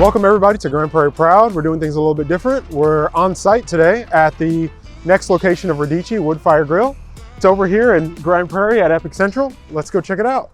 Welcome everybody to Grand Prairie Proud. We're doing things a little bit different. We're on site today at the next location of Radici Wood Fire Grill. It's over here in Grand Prairie at Epic Central. Let's go check it out.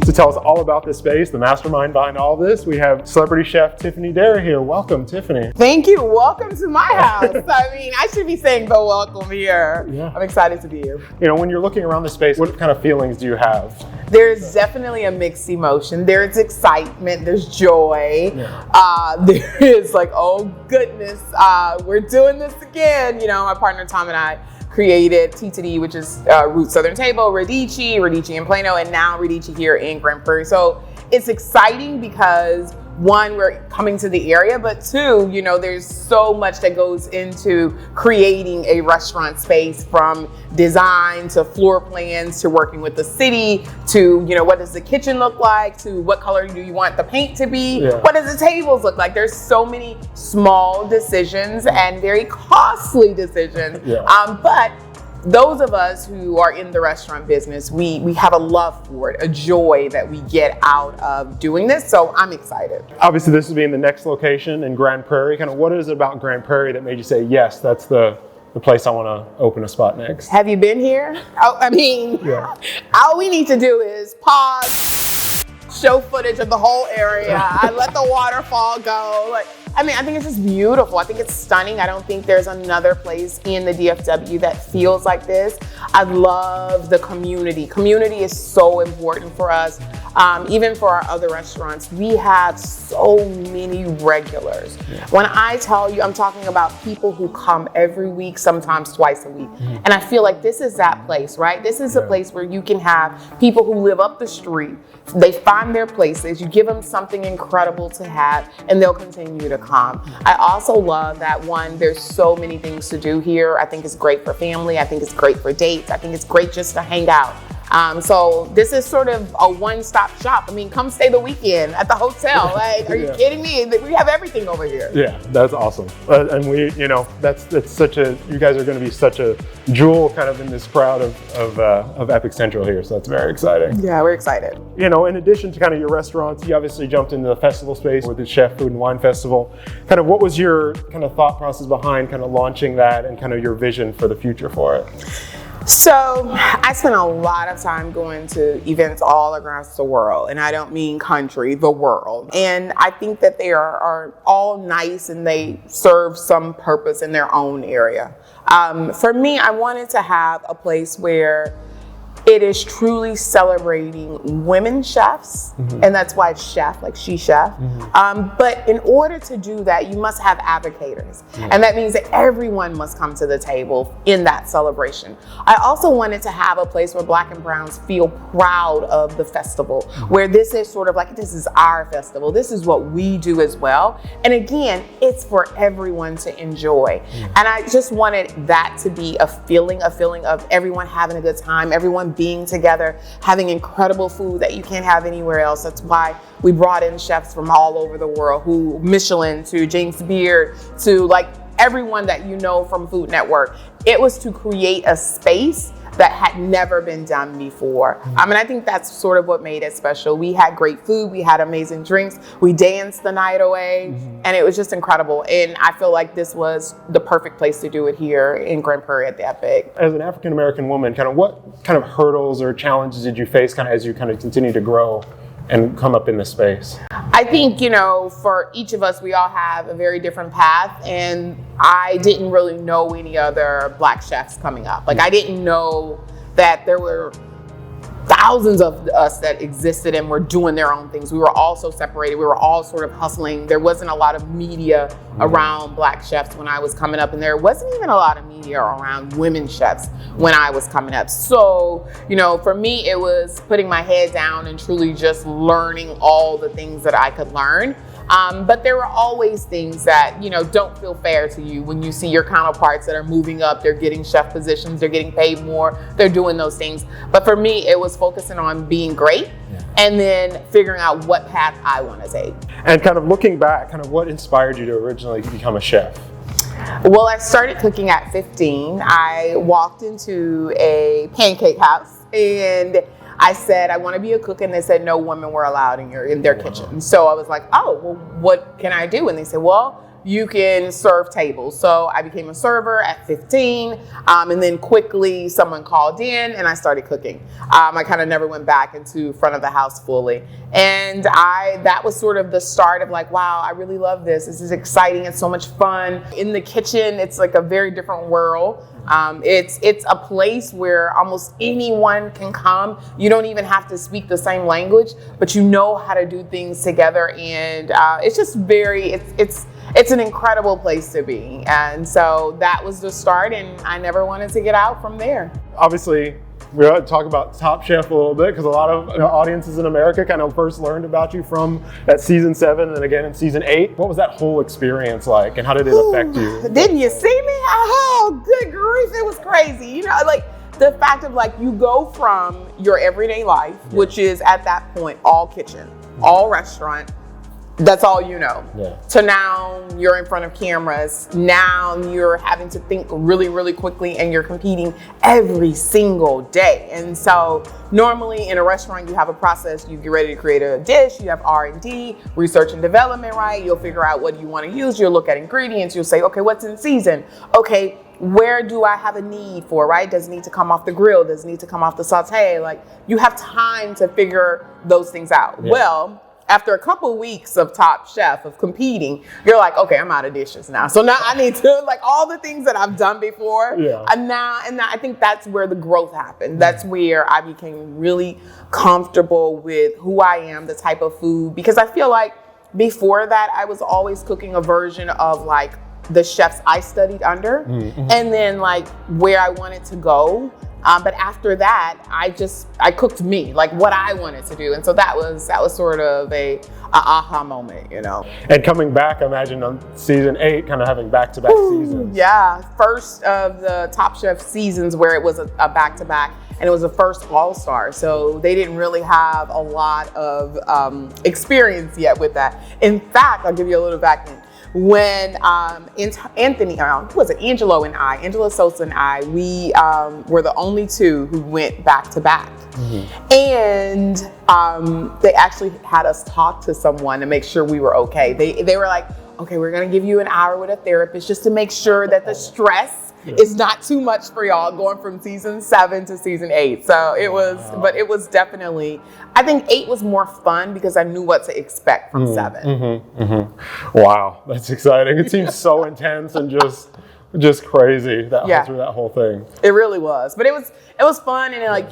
To tell us all about this space, the mastermind behind all this, we have celebrity chef Tiffanny Derry here. Welcome, Tiffany. Thank you. Welcome to my house. I mean, I should be saying the welcome here. Yeah. I'm excited to be here. You know, when you're looking around the space, what kind of feelings do you have? There's definitely a mixed emotion. There's excitement, there's joy. Yeah. There is like, oh goodness, we're doing this again. You know, my partner Tom and I created TTD, which is Root Southern Table, Radici in Plano, and now Radici here in Grand Prairie. So it's exciting because one, we're coming to the area, but two, you know, there's so much that goes into creating a restaurant space, from design to floor plans to working with the city to, you know, what does the kitchen look like, to what color do you want the paint to be, what does the tables look like. There's so many small decisions and very costly decisions, but those of us who are in the restaurant business, we have a love for it, a joy that we get out of doing this. So I'm excited. Obviously, this is being the next location in Grand Prairie. Kind of what is it about Grand Prairie that made you say, yes, that's the place I want to open a spot next? Have you been here? Oh, I mean, all we need to do is pause, show footage of the whole area. I let the waterfall go. Like, I mean, I think it's just beautiful. I think it's stunning. I don't think there's another place in the DFW that feels like this. I love the community. Community is so important for us. Even for our other restaurants, we have so many regulars. When I tell you, I'm talking about people who come every week, sometimes twice a week. And I feel like this is that place, right? This is a place where you can have people who live up the street. They find their places, you give them something incredible to have, and they'll continue to come. I also love that, one, there's so many things to do here. I think it's great for family. I think it's great for dates. I think it's great just to hang out. So this is sort of a one-stop shop. I mean, come stay the weekend at the hotel. Like, are you kidding me? We have everything over here. Yeah, that's awesome. And we, you know, that's such a, you guys are going to be such a jewel kind of in this crowd of Epic Central here. So that's very exciting. Yeah, we're excited. You know, in addition to kind of your restaurants, you obviously jumped into the festival space with the Chef Food and Wine Festival. Kind of what was your kind of thought process behind kind of launching that and kind of your vision for the future for it? So I spent a lot of time going to events all across the world, and I don't mean country, the world. And I think that they are all nice and they serve some purpose in their own area. For me, I wanted to have a place where it is truly celebrating women chefs, and that's why it's chef, like she chef. But in order to do that, you must have advocators. And that means that everyone must come to the table in that celebration. I also wanted to have a place where Black and Browns feel proud of the festival, where this is sort of like, this is our festival. This is what we do as well. And again, it's for everyone to enjoy. And I just wanted that to be a feeling of everyone having a good time, everyone being together, having incredible food that you can't have anywhere else. That's why we brought in chefs from all over the world, who Michelin to James Beard to like everyone that you know from Food Network. It was to create a space that had never been done before. I mean, I think that's sort of what made it special. We had great food, we had amazing drinks, we danced the night away, and it was just incredible. And I feel like this was the perfect place to do it here in Grand Prairie at the Epic. As an African-American woman, kind of what kind of hurdles or challenges did you face kind of as you kind of continue to grow and come up in this space? I think, you know, for each of us, we all have a very different path, and I didn't really know any other Black chefs coming up. Like, I didn't know that there were thousands of us that existed and were doing their own things. We were all so separated. We were all sort of hustling. There wasn't a lot of media around Black chefs when I was coming up, and there wasn't even a lot of media around women chefs when I was coming up. So, you know, for me, it was putting my head down and truly just learning all the things that I could learn. But there were always things that, don't feel fair to you when you see your counterparts that are moving up, they're getting chef positions, they're getting paid more, they're doing those things. But for me, it was focusing on being great and then figuring out what path I want to take. And kind of looking back, kind of what inspired you to originally become a chef? Well, I started cooking at 15. I walked into a pancake house and I said, I want to be a cook. And they said, no women were allowed in their kitchen. So I was like, oh, well, what can I do? And they said, well, you can serve tables. So I became a server at 15. And then quickly someone called in and I started cooking. I kind of never went back into front of the house fully. And that was sort of the start of like, wow, I really love this. This is exciting. It's so much fun. In the kitchen, it's like a very different world. It's a place where almost anyone can come. You don't even have to speak the same language, but you know how to do things together. And it's just it's an incredible place to be. And so that was the start, and I never wanted to get out from there. Obviously, we're going to talk about Top Chef a little bit because a lot of audiences in America kind of first learned about you from that season 7 and then again in season 8. What was that whole experience like, and how did it affect you? Didn't you see me? Oh, good grief, it was crazy. Like the fact of like you go from your everyday life, which is at that point all kitchen, all restaurant, that's all you know. So now you're in front of cameras. Now you're having to think really, really quickly, and you're competing every single day. And so normally in a restaurant, you have a process. You get ready to create a dish. You have R&D, research and development, right? You'll figure out what you want to use. You'll look at ingredients. You'll say, okay, what's in season? Okay, where do I have a need for, right? Does it need to come off the grill? Does it need to come off the saute? Like, you have time to figure those things out. Well, after a couple weeks of Top Chef, of competing, you're like, okay, I'm out of dishes now. So now I need to, like, all the things that I've done before. And now I think that's where the growth happened. That's where I became really comfortable with who I am, the type of food. Because I feel like before that, I was always cooking a version of, like, the chefs I studied under, and then, like, where I wanted to go. But after that, I cooked me, like what I wanted to do. And so that was sort of a aha moment, And coming back, I imagine on season 8, kind of having back-to-back seasons. Yeah, first of the Top Chef seasons where it was a back-to-back, and it was the first All-Star. So they didn't really have a lot of experience yet with that. In fact, I'll give you a little background. When Angelo Sosa and I, we were the only two who went back to back. And they actually had us talk to someone to make sure we were okay. They were like, okay, we're gonna give you an hour with a therapist just to make sure that the stress is not too much for y'all going from season 7 to season 8. So it was, but it was definitely, I think 8 was more fun because I knew what to expect from 7. Wow, that's exciting. It seems so intense and just crazy through that whole thing. It really was, but it was fun, and like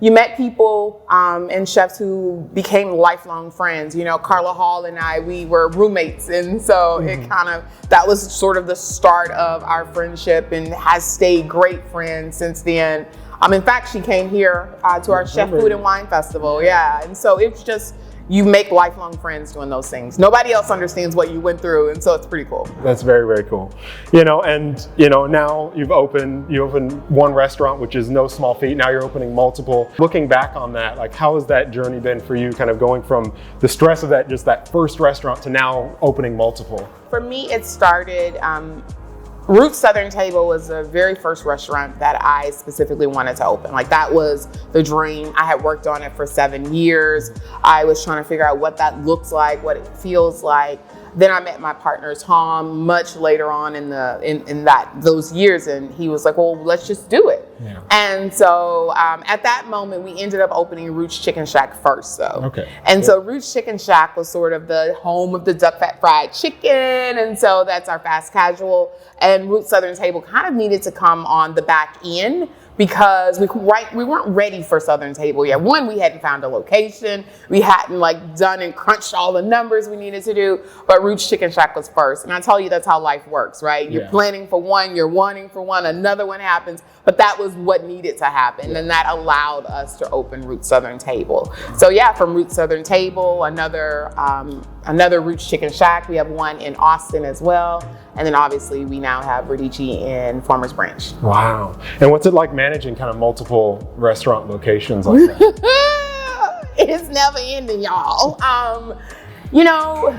you met people and chefs who became lifelong friends. Carla Hall and I, we were roommates, and so that was sort of the start of our friendship, and has stayed great friends since then. In fact, she came here to our Chef Food and Wine Festival, and so it's just, you make lifelong friends doing those things. Nobody else understands what you went through, and so it's pretty cool. That's very, very cool. Now you've opened one restaurant, which is no small feat. Now you're opening multiple. Looking back on that, like, how has that journey been for you, kind of going from the stress of that first restaurant to now opening multiple? For me, it started, Roots Southern Table was the very first restaurant that I specifically wanted to open. Like, that was the dream. I had worked on it for 7 years. I was trying to figure out what that looks like, what it feels like. Then I met my partner Tom much later on in those years, and he was like, well, let's just do it. And so at that moment, we ended up opening Roots Chicken Shack first, though. And so Roots Chicken Shack was sort of the home of the duck fat fried chicken, and so that's our fast casual. And Roots Southern Table kind of needed to come on the back end, because we weren't ready for Southern Table yet. One, we hadn't found a location. We hadn't done and crunched all the numbers we needed to do. But Roots Chicken Shack was first. And I tell you, that's how life works, right? You're planning for one, you're wanting for one, another one happens. But that was what needed to happen. And that allowed us to open Roots Southern Table. So from Roots Southern Table, another another Roots Chicken Shack. We have one in Austin as well. And then obviously we now have Radici in Farmers Branch. Wow. And what's it like managing kind of multiple restaurant locations like that? It's never ending, y'all. You know,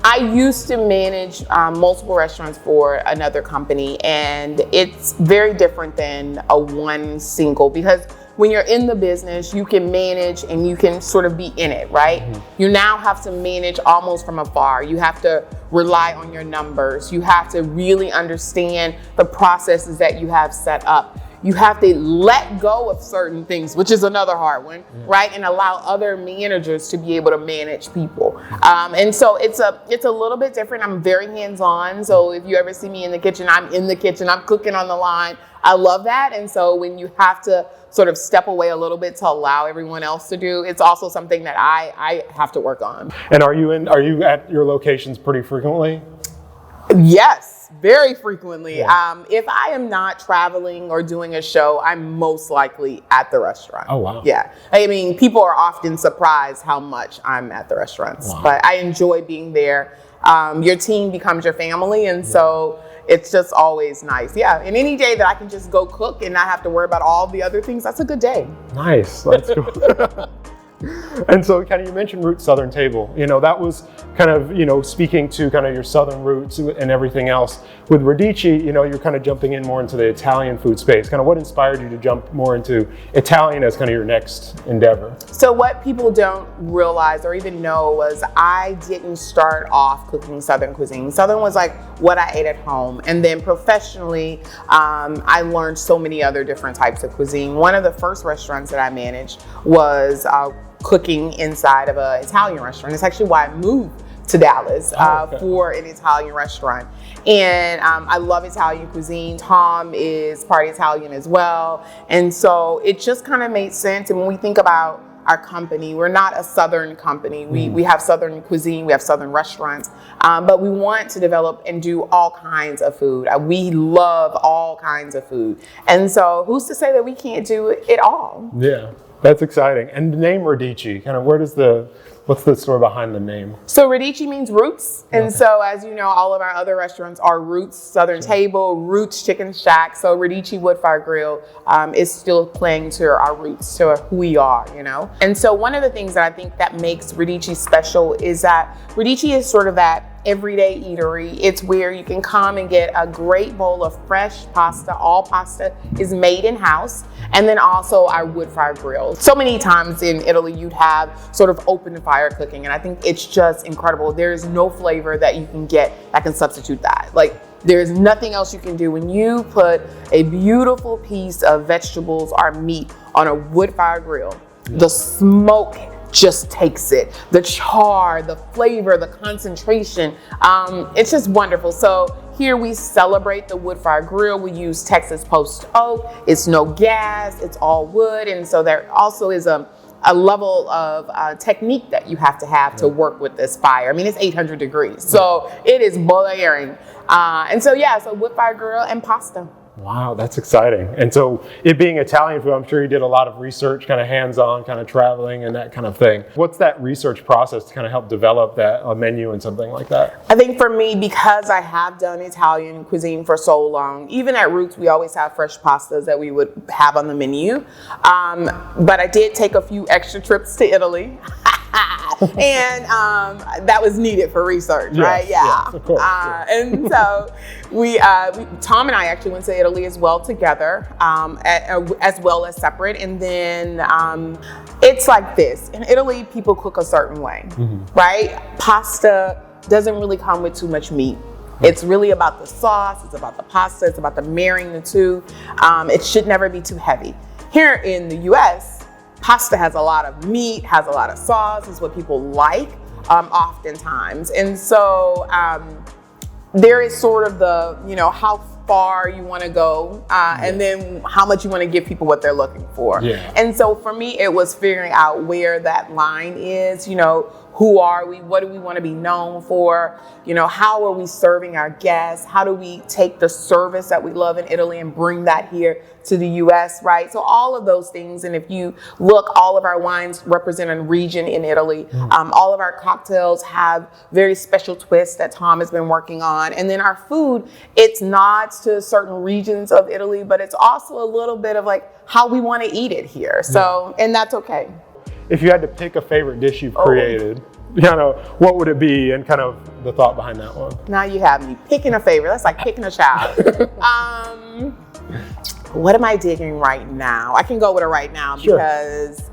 I used to manage multiple restaurants for another company, and it's very different than a one single, because when you're in the business, you can manage and you can sort of be in it, right? You now have to manage almost from afar. You have to rely on your numbers. You have to really understand the processes that you have set up. You have to let go of certain things, which is another hard one, right? And allow other managers to be able to manage people. And so it's a little bit different. I'm very hands-on. So if you ever see me in the kitchen, I'm in the kitchen, I'm cooking on the line. I love that. And so when you have to sort of step away a little bit to allow everyone else to do, it's also something that I have to work on. And are you at your locations pretty frequently? Yes, very frequently. Yeah. If I am not traveling or doing a show, I'm most likely at the restaurant. Oh, wow. Yeah. I mean, people are often surprised how much I'm at the restaurants, Wow. but I enjoy being there. Your team becomes your family, and so it's just always nice. Yeah, and any day that I can just go cook and not have to worry about all the other things, that's a good day. Nice, that's cool. And so kind of you mentioned Roots Southern Table. You know, that was kind of, you know, speaking to kind of your Southern roots and everything else. With Radici, you know, you're kind of jumping in more into the Italian food space. Kind of what inspired you to jump more into Italian as kind of your next endeavor? So what people don't realize or even know was I didn't start off cooking Southern cuisine. Southern was like what I ate at home. And then professionally, I learned so many other different types of cuisine. One of the first restaurants that I managed was cooking inside of an Italian restaurant. It's actually why I moved to Dallas for an Italian restaurant. And I love Italian cuisine. Tom is part Italian as well. And so it just kind of made sense. And when we think about our company, we're not a Southern company. We have Southern cuisine, we have Southern restaurants, but we want to develop and do all kinds of food. We love all kinds of food. And so who's to say that we can't do it all? Yeah. That's exciting. And the name Radici, kind of what's the story behind the name? So Radici means roots. And so as you know, all of our other restaurants are Roots Southern Table, Roots Chicken Shack. So Radici Wood Fire Grill is still playing to our roots, to who we are, you know? And so one of the things that I think that makes Radici special is that Radici is sort of that everyday eatery. It's where you can come and get a great bowl of fresh pasta. All pasta is made in-house. And then also our wood fire grill. So many times in Italy, you'd have sort of open fire cooking. And I think it's just incredible. There is no flavor that you can get that can substitute that. Like, there's nothing else you can do. When you put a beautiful piece of vegetables or meat on a wood fire grill, the smoke just takes it. The char, the flavor, the concentration, it's just wonderful. So here we celebrate the wood fire grill. We use Texas post oak. It's no gas, it's all wood. And so there also is a level of technique that you have to work with this fire. I mean, it's 800 degrees, so it is blaring. And so yeah, so wood fire grill and pasta. Wow, that's exciting. And so it being Italian food, I'm sure you did a lot of research, kind of hands-on, kind of traveling and that kind of thing. What's that research process to kind of help develop that menu and something like that? I think for me, because I have done Italian cuisine for so long, even at Roots, we always have fresh pastas that we would have on the menu. But I did take a few extra trips to Italy. And that was needed for research, right? Yeah. Yes, of course. And so we Tom and I actually went to Italy as well together, as well as separate. And then it's like this. In Italy, people cook a certain way, right? Pasta doesn't really come with too much meat. It's really about the sauce, it's about the pasta, it's about the marrying the two. It should never be too heavy. Here in the US, pasta has a lot of meat, has a lot of sauce, is what people like oftentimes. And so there is sort of the, you know, how far you want to go and then how much you want to give people what they're looking for. Yeah. And so for me, it was figuring out where that line is. You know, who are we? What do we want to be known for? You know, how are we serving our guests? How do we take the service that we love in Italy and bring that here to the US, right? So all of those things. And if you look, all of our wines represent a region in Italy. All of our cocktails have very special twists that Tom has been working on. And then our food, it's nods to certain regions of Italy, but it's also a little bit of like how we want to eat it here. So, and that's okay. If you had to pick a favorite dish you've created, kind of what would it be, and kind of the thought behind that one? Now you have me picking a favorite. That's like picking a child. What am I digging right now? I can go with it right now because,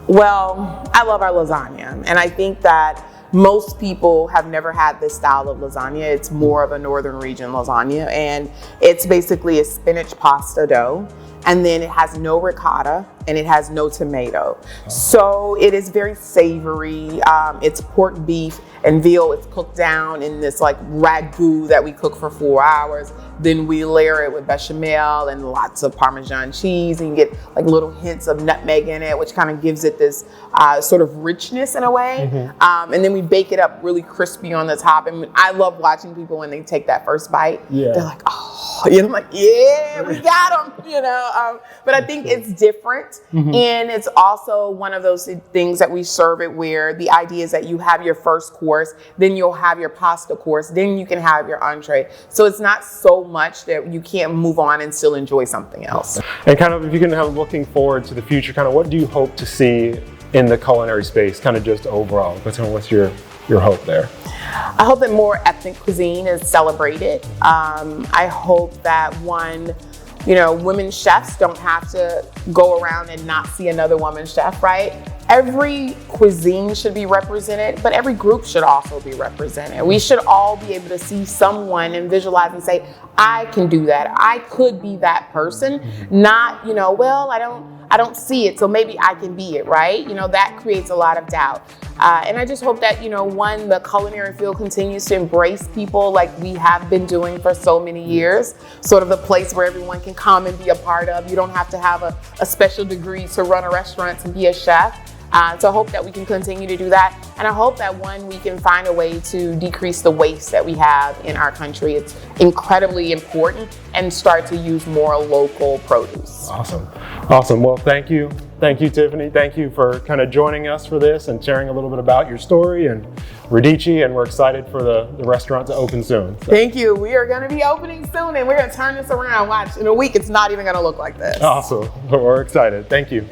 well, I love our lasagna. And I think that most people have never had this style of lasagna. It's more of a northern region lasagna. And it's basically a spinach pasta dough. And then it has no ricotta and it has no tomato. So it is very savory. It's pork, beef, and veal. It's cooked down in this like ragu that we cook for 4 hours. Then we layer it with bechamel and lots of Parmesan cheese, and you get like little hints of nutmeg in it, which kind of gives it this sort of richness in a way. And then we bake it up really crispy on the top. And I love watching people when they take that first bite. They're like, oh, you know, I'm like, yeah, we got them, you know. But I think it's different. And it's also one of those things that we serve it where the idea is that you have your first course, then you'll have your pasta course, then you can have your entree. So it's not so much that you can't move on and still enjoy something else. And kind of, if you can have looking forward to the future, kind of what do you hope to see in the culinary space, kind of just overall? What's your hope there? I hope that more ethnic cuisine is celebrated. I hope that women chefs don't have to go around and not see another woman chef, right? Every cuisine should be represented, but every group should also be represented. We should all be able to see someone and visualize and say, I can do that. I could be that person. Not, well, I don't see it, so maybe I can be it, right? That creates a lot of doubt. And I just hope that, the culinary field continues to embrace people like we have been doing for so many years, sort of the place where everyone can come and be a part of. You don't have to have a special degree to run a restaurant and be a chef. So I hope that we can continue to do that. And I hope that we can find a way to decrease the waste that we have in our country. It's incredibly important, and start to use more local produce. Awesome. Well, thank you. Thank you, Tiffany. Thank you for kind of joining us for this and sharing a little bit about your story and Radici, and we're excited for the restaurant to open soon. So. Thank you. We are going to be opening soon, and we're going to turn this around. Watch, in a week, it's not even going to look like this. Awesome. We're excited. Thank you.